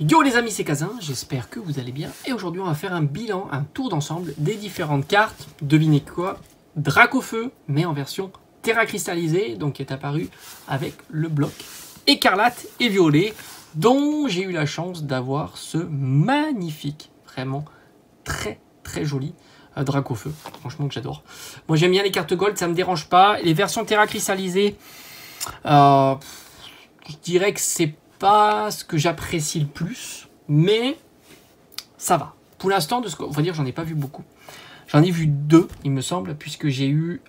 Yo les amis, c'est Kazin, j'espère que vous allez bien. Et aujourd'hui on va faire un bilan, un tour d'ensemble des différentes cartes. Devinez quoi? Dracofeu, mais en version terra cristallisée, donc qui est apparu avec le bloc écarlate et violet, dont j'ai eu la chance d'avoir ce magnifique, vraiment très joli Dracofeu, franchement que j'adore. Moi j'aime bien les cartes gold, ça me dérange pas. Les versions terra cristallisées, je dirais que c'est pas ce que j'apprécie le plus, mais ça va. Pour l'instant, de ce qu'on va dire, j'en ai pas vu beaucoup. J'en ai vu deux, il me semble, puisque j'ai eu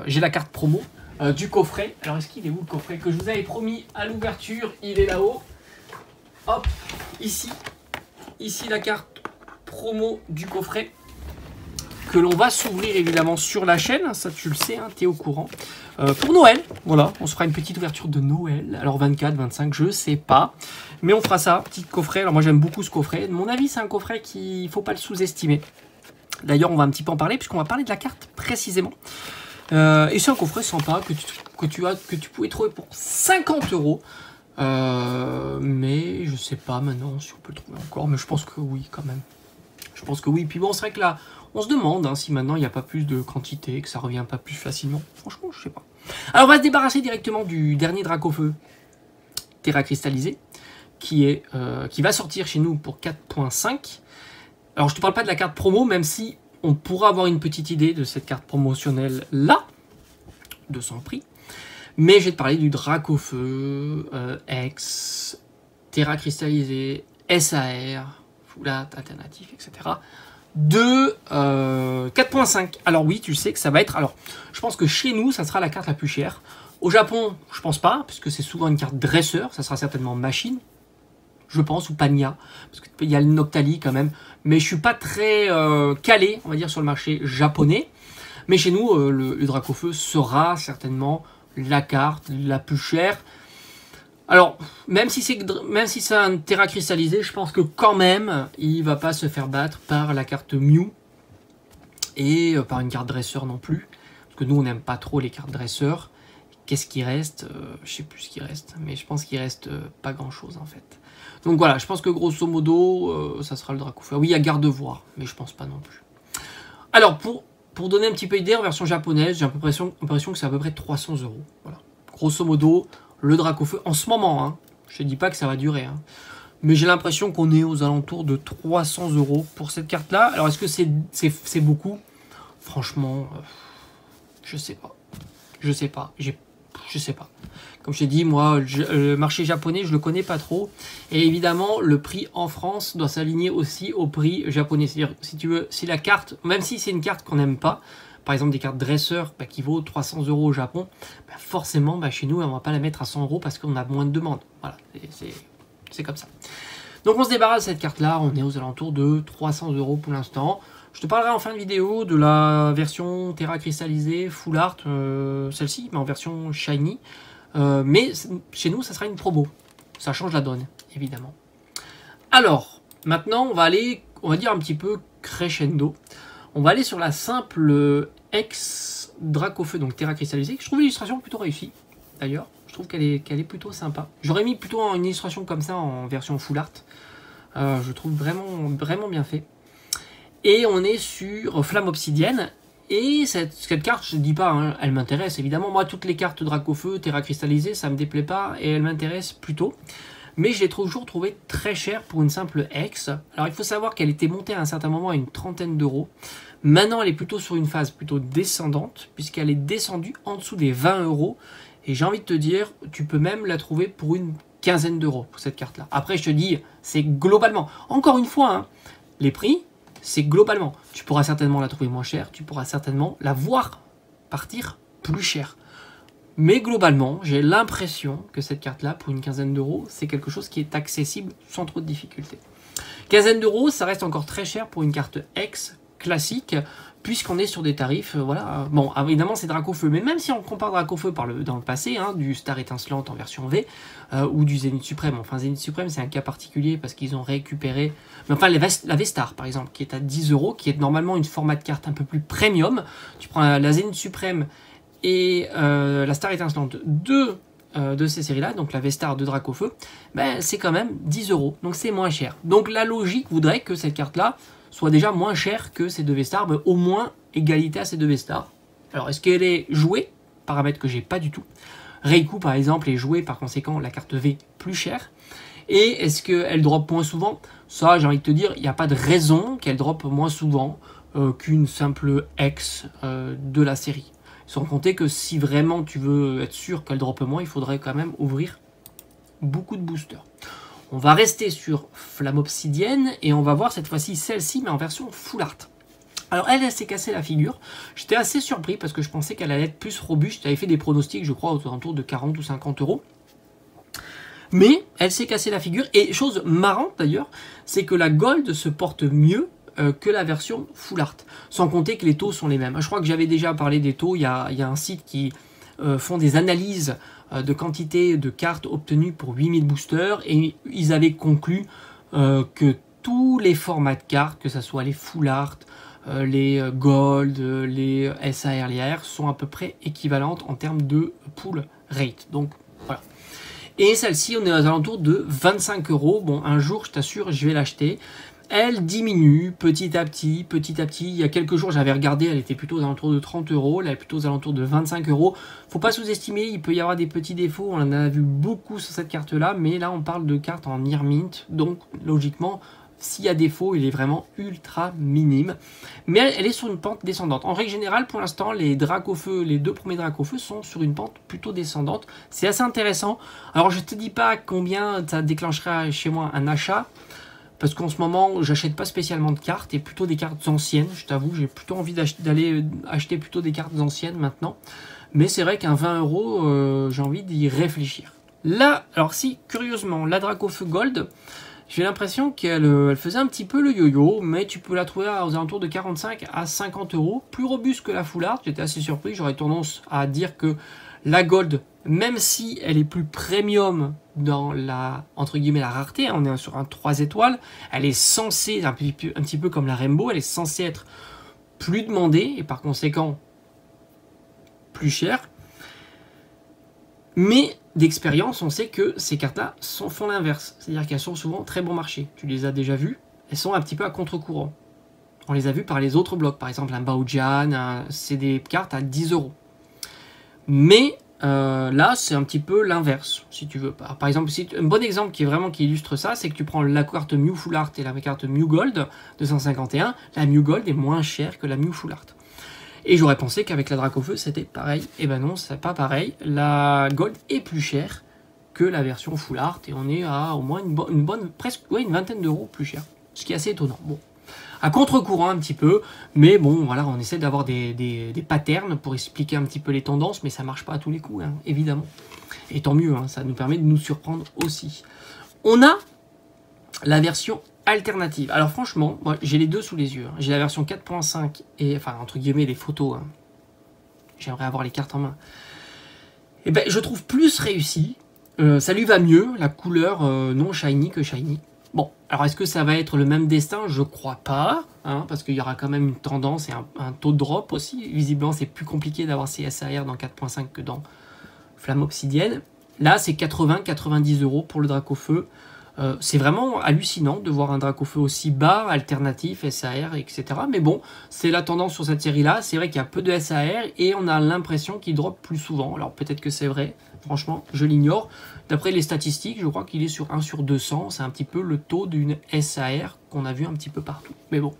j'ai la carte promo du coffret. Alors est-ce qu'il est où le coffret que je vous avais promis à l'ouverture? Il est là-haut. Hop, ici la carte promo du coffret que l'on va s'ouvrir évidemment sur la chaîne, ça tu le sais, hein, tu es au courant. Pour Noël, voilà, on se fera une petite ouverture de Noël, alors 24, 25, je sais pas, mais on fera ça, petit coffret. Alors moi j'aime beaucoup ce coffret, de mon avis c'est un coffret qu'il ne faut pas le sous-estimer. D'ailleurs on va un petit peu en parler, puisqu'on va parler de la carte précisément. Et c'est un coffret sympa que tu pouvais trouver pour 50 €. Mais je sais pas maintenant si on peut le trouver encore, mais je pense que oui quand même. Je pense que oui, puis bon c'est vrai que là, on se demande hein, si maintenant il n'y a pas plus de quantité, que ça revient pas plus facilement. Franchement, je sais pas. Alors, on va se débarrasser directement du dernier Dracofeu terra cristallisé, qui va sortir chez nous pour 4.5. Alors, je te parle pas de la carte promo, même si on pourra avoir une petite idée de cette carte promotionnelle là, de son prix. Mais je vais te parler du Dracofeu X, terra cristallisé, SAR, Full Art alternatif, etc. de 4.5. Alors oui, tu sais que ça va être... Alors, je pense que chez nous, ça sera la carte la plus chère. Au Japon, je pense pas, puisque c'est souvent une carte dresseur. Ça sera certainement machine, je pense, ou Pania, parce qu'il y a le Noctali quand même. Mais je suis pas très calé, on va dire, sur le marché japonais. Mais chez nous, le Dracofeu sera certainement la carte la plus chère. Alors, même si c'est un terra cristallisé, je pense que quand même, il va pas se faire battre par la carte Mew et par une carte dresseur non plus. Parce que nous, on n'aime pas trop les cartes dresseurs. Qu'est-ce qui reste? Je sais plus ce qui reste, mais je pense qu'il reste pas grand-chose en fait. Donc voilà, je pense que grosso modo, ça sera le Dracofeu. Oui, il y a Gardevoir, mais je pense pas non plus. Alors, pour donner un petit peu d'idée, en version japonaise, j'ai l'impression que c'est à peu près 300 €. Voilà. Grosso modo, le Dracofeu en ce moment, hein, je ne dis pas que ça va durer, hein, mais j'ai l'impression qu'on est aux alentours de 300 € pour cette carte-là. Alors est-ce que c'est beaucoup? Franchement, je sais pas. Je sais pas. Je sais pas. Comme je t'ai dit, moi, le marché japonais, je le connais pas trop. Et évidemment, le prix en France doit s'aligner aussi au prix japonais. C'est-à-dire, si tu veux, si la carte, même si c'est une carte qu'on n'aime pas, par exemple des cartes dresseurs qui vaut 300 € au Japon, forcément chez nous on ne va pas la mettre à 100 € parce qu'on a moins de demandes. Voilà, c'est comme ça. Donc on se débarrasse de cette carte là, on est aux alentours de 300 € pour l'instant. Je te parlerai en fin de vidéo de la version terra cristallisée Full Art, celle-ci, mais en version shiny. Mais chez nous ça sera une promo, ça change la donne évidemment. Alors maintenant on va dire un petit peu crescendo. On va aller sur la simple X Dracofeu, donc terra cristallisée. Je trouve l'illustration plutôt réussie, d'ailleurs. Je trouve qu'elle est plutôt sympa. J'aurais mis plutôt une illustration comme ça en version full art. Je trouve vraiment bien fait. Et on est sur Flamme Obsidienne. Et cette carte, je ne dis pas, hein, elle m'intéresse évidemment. Moi, toutes les cartes Dracofeu, terra cristallisée, ça ne me déplaît pas et elles m'intéressent plutôt. Mais je l'ai toujours trouvé très cher pour une simple X. Alors il faut savoir qu'elle était montée à un certain moment à une trentaine d'euros. Maintenant elle est plutôt sur une phase plutôt descendante, puisqu'elle est descendue en dessous des 20 €. Et j'ai envie de te dire, tu peux même la trouver pour une quinzaine d'euros pour cette carte là. Après je te dis, c'est globalement, encore une fois, hein, les prix, c'est globalement. Tu pourras certainement la trouver moins chère, tu pourras certainement la voir partir plus cher. Mais globalement, j'ai l'impression que cette carte-là, pour une quinzaine d'euros, c'est quelque chose qui est accessible sans trop de difficulté. Quinzaine d'euros, ça reste encore très cher pour une carte X classique, puisqu'on est sur des tarifs, voilà. Bon, évidemment, c'est Dracofeu, mais même si on compare Dracofeu dans le passé, hein, du Star Étincelante en version V, ou du Zénith Suprême. Enfin, Zénith Suprême, c'est un cas particulier, parce qu'ils ont récupéré... Mais enfin, la V-Star, par exemple, qui est à 10 €, qui est normalement une format de carte un peu plus premium. Tu prends la Zénith Suprême et la Star Étincelante, deux de ces séries-là, donc la V-Star de Dracofeu, ben, c'est quand même 10 €. Donc c'est moins cher. Donc la logique voudrait que cette carte-là soit déjà moins chère que ces deux V-Stars, mais au moins égalité à ces deux V-Stars. Alors est-ce qu'elle est jouée? Paramètre que j'ai pas du tout. Reiku par exemple est jouée, par conséquent la carte V plus chère. Et est-ce qu'elle drop moins souvent? Ça, j'ai envie de te dire, il n'y a pas de raison qu'elle drop moins souvent qu'une simple ex de la série. Sans compter que si vraiment tu veux être sûr qu'elle drop moins, il faudrait quand même ouvrir beaucoup de boosters. On va rester sur Flamme Obsidienne et on va voir cette fois-ci celle-ci, mais en version full art. Alors elle s'est cassée la figure. J'étais assez surpris parce que je pensais qu'elle allait être plus robuste. J'avais fait des pronostics, je crois, autour de 40 ou 50 €. Mais elle s'est cassée la figure. Et chose marrante d'ailleurs, c'est que la Gold se porte mieux que la version full art. Sans compter que les taux sont les mêmes. Je crois que j'avais déjà parlé des taux. Il y a un site qui font des analyses de quantité de cartes obtenues pour 8000 boosters. Et ils avaient conclu que tous les formats de cartes, que ce soit les full art, les gold, les SAR, les AR, sont à peu près équivalentes en termes de pool rate. Donc voilà. Et celle-ci, on est aux alentours de 25 €. Bon, un jour, je t'assure, je vais l'acheter. Elle diminue petit à petit, petit à petit. Il y a quelques jours, j'avais regardé, elle était plutôt aux alentours de 30 €. Elle est plutôt aux alentours de 25 €. Faut pas sous-estimer, il peut y avoir des petits défauts. On en a vu beaucoup sur cette carte-là, mais là, on parle de cartes en near mint. Donc, logiquement, s'il y a défaut, il est vraiment ultra minime. Mais elle est sur une pente descendante. En règle générale, pour l'instant, les Dracofeu, les deux premiers Dracofeu sont sur une pente plutôt descendante. C'est assez intéressant. Alors, je ne te dis pas combien ça déclenchera chez moi un achat. Parce qu'en ce moment, j'achète pas spécialement de cartes, et plutôt des cartes anciennes. Je t'avoue, j'ai plutôt envie d'aller acheter plutôt des cartes anciennes maintenant. Mais c'est vrai qu'un 20 €, j'ai envie d'y réfléchir. Là, alors si, curieusement, la Dracofeu Gold, j'ai l'impression qu'elle faisait un petit peu le yo-yo, mais tu peux la trouver aux alentours de 45 à 50 €, plus robuste que la full art. J'étais assez surpris, j'aurais tendance à dire que la Gold, même si elle est plus premium dans la, entre guillemets, la rareté, on est sur un 3 étoiles, elle est censée, un petit peu comme la Rainbow, elle est censée être plus demandée, et par conséquent, plus chère. Mais d'expérience, on sait que ces cartes-là font l'inverse. C'est-à-dire qu'elles sont souvent très bon marché. Tu les as déjà vues, elles sont un petit peu à contre-courant. On les a vues par les autres blocs. Par exemple, un Baojian, c'est des cartes à 10 €. Mais là, c'est un petit peu l'inverse, si tu veux. Par exemple, un bon exemple qui illustre ça, c'est que tu prends la carte Mew Full Art et la carte Mew Gold 251. La Mew Gold est moins chère que la Mew Full Art. Et j'aurais pensé qu'avec la Dracofeu, c'était pareil. Et ben non, c'est pas pareil. La Gold est plus chère que la version Full Art. Et on est à au moins une vingtaine d'euros plus cher. Ce qui est assez étonnant. Bon, à contre-courant un petit peu. Mais bon, voilà, on essaie d'avoir des patterns pour expliquer un petit peu les tendances. Mais ça marche pas à tous les coups, hein, évidemment. Et tant mieux, hein, ça nous permet de nous surprendre aussi. On a la version alternative. Alors franchement, moi j'ai les deux sous les yeux. Hein. J'ai la version 4.5 et enfin entre guillemets les photos. Hein. J'aimerais avoir les cartes en main. Et ben je trouve plus réussi. Ça lui va mieux, la couleur non shiny que shiny. Bon, alors est-ce que ça va être le même destin? Je crois pas, hein, parce qu'il y aura quand même une tendance et un taux de drop aussi. Visiblement c'est plus compliqué d'avoir ces SAR dans 4.5 que dans Flamme Obsidienne. Là c'est 80-90 € pour le Dracofeu. C'est vraiment hallucinant de voir un Dracofeu aussi bas, alternatif, SAR, etc. Mais bon, c'est la tendance sur cette série-là. C'est vrai qu'il y a peu de SAR et on a l'impression qu'il drop plus souvent. Alors peut-être que c'est vrai, franchement, je l'ignore. D'après les statistiques, je crois qu'il est sur 1 sur 200. C'est un petit peu le taux d'une SAR qu'on a vu un petit peu partout. Mais bon,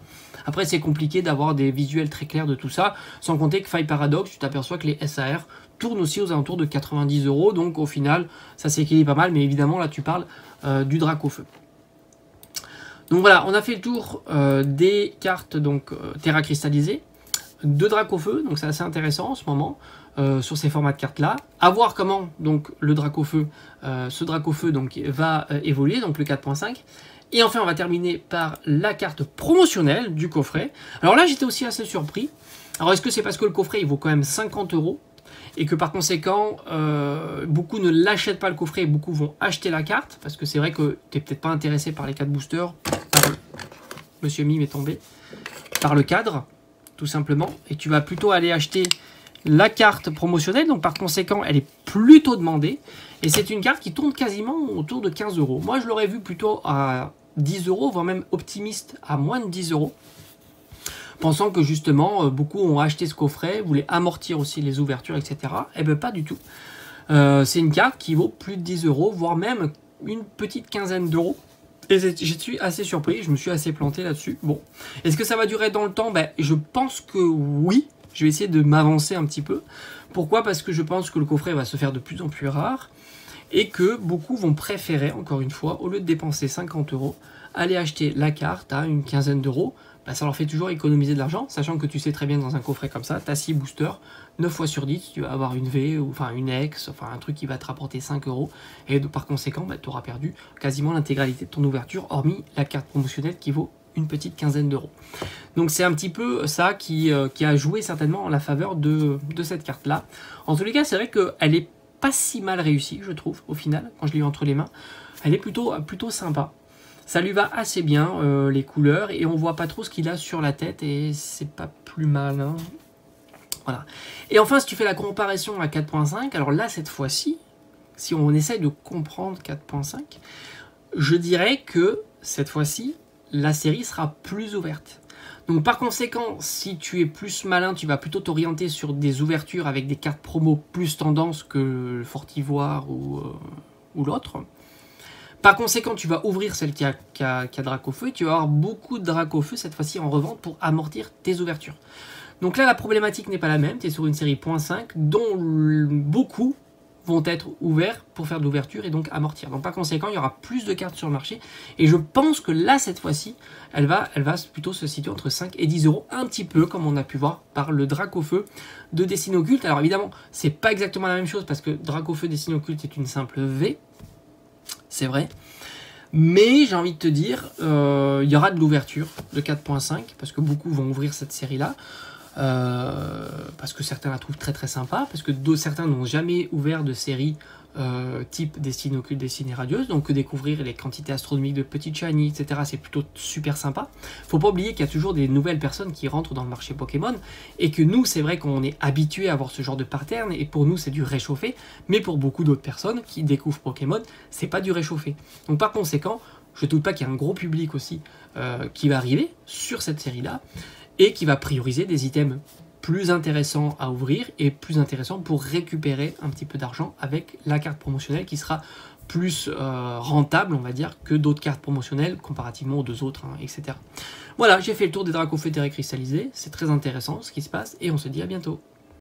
après c'est compliqué d'avoir des visuels très clairs de tout ça. Sans compter que Faille Paradox, tu t'aperçois que les SAR tournent aussi aux alentours de 90 €. Donc au final, ça s'équilibre pas mal. Mais évidemment, là tu parles du Dracofeu. Donc voilà, on a fait le tour des cartes donc Terra cristallisée, de Dracofeu, donc c'est assez intéressant en ce moment sur ces formats de cartes là. À voir comment donc le Dracofeu, ce Dracofeu donc va évoluer, donc le 4.5. Et enfin, on va terminer par la carte promotionnelle du coffret. Alors là, j'étais aussi assez surpris. Alors est-ce que c'est parce que le coffret il vaut quand même 50 € et que par conséquent, beaucoup ne l'achètent pas le coffret et beaucoup vont acheter la carte, parce que c'est vrai que tu n'es peut-être pas intéressé par les 4 boosters, Monsieur Mime est tombé, par le cadre, tout simplement, et tu vas plutôt aller acheter la carte promotionnelle, donc par conséquent, elle est plutôt demandée. Et c'est une carte qui tourne quasiment autour de 15 €. Moi, je l'aurais vu plutôt à 10 €, voire même optimiste à moins de 10 €. Pensant que justement, beaucoup ont acheté ce coffret, voulaient amortir aussi les ouvertures, etc. Eh bien, pas du tout. C'est une carte qui vaut plus de 10 €, voire même une petite quinzaine d'euros. Et je suis assez surpris, je me suis assez planté là-dessus. Bon, est-ce que ça va durer dans le temps? Ben, je pense que oui. Je vais essayer de m'avancer un petit peu. Pourquoi? Parce que je pense que le coffret va se faire de plus en plus rare et que beaucoup vont préférer, encore une fois, au lieu de dépenser 50 €, aller acheter la carte à une quinzaine d'euros. Ben, ça leur fait toujours économiser de l'argent, sachant que tu sais très bien dans un coffret comme ça, tu as 6 boosters, 9 fois sur 10, tu vas avoir une V, ou enfin une X, enfin un truc qui va te rapporter 5 €, et par conséquent, ben, tu auras perdu quasiment l'intégralité de ton ouverture, hormis la carte promotionnelle qui vaut une petite quinzaine d'euros. Donc c'est un petit peu ça qui a joué certainement en la faveur de cette carte-là. En tous les cas, c'est vrai qu'elle est pas si mal réussie, je trouve, au final, quand je l'ai eu entre les mains. Elle est plutôt sympa. Ça lui va assez bien, les couleurs, et on voit pas trop ce qu'il a sur la tête, et c'est pas plus mal. Hein. Voilà. Et enfin, si tu fais la comparaison à 4.5, alors là, cette fois-ci, si on essaye de comprendre 4.5, je dirais que cette fois-ci, la série sera plus ouverte. Donc par conséquent, si tu es plus malin, tu vas plutôt t'orienter sur des ouvertures avec des cartes promo plus tendance que le Fortivoire ou l'autre. Par conséquent, tu vas ouvrir celle qui a Dracofeu et tu vas avoir beaucoup de Dracofeu cette fois-ci en revente pour amortir tes ouvertures. Donc là, la problématique n'est pas la même. Tu es sur une série .5 dont beaucoup vont être ouverts pour faire de l'ouverture et donc amortir. Donc par conséquent, il y aura plus de cartes sur le marché. Et je pense que là, cette fois-ci, elle va plutôt se situer entre 5 et 10 €, un petit peu comme on a pu voir par le Dracofeu de Destinée Occulte. Alors évidemment, c'est pas exactement la même chose parce que Dracofeu Destinée Occulte est une simple V. C'est vrai. Mais j'ai envie de te dire, il y aura de l'ouverture de 4.5 parce que beaucoup vont ouvrir cette série-là. Parce que certains la trouvent très très sympa, parce que certains n'ont jamais ouvert de série type Destinée Occulte, Destinée Radieuse, donc découvrir les quantités astronomiques de petites shiny, etc. c'est plutôt super sympa. Faut pas oublier qu'il y a toujours des nouvelles personnes qui rentrent dans le marché Pokémon, et que nous c'est vrai qu'on est habitué à voir ce genre de pattern, et pour nous c'est du réchauffé, mais pour beaucoup d'autres personnes qui découvrent Pokémon, c'est pas du réchauffé. Donc par conséquent, je doute pas qu'il y a un gros public aussi qui va arriver sur cette série-là, et qui va prioriser des items plus intéressants à ouvrir et plus intéressants pour récupérer un petit peu d'argent avec la carte promotionnelle qui sera plus rentable, on va dire, que d'autres cartes promotionnelles comparativement aux deux autres, hein, etc. Voilà, j'ai fait le tour des Dracofeu terré cristallisés, c'est très intéressant ce qui se passe et on se dit à bientôt.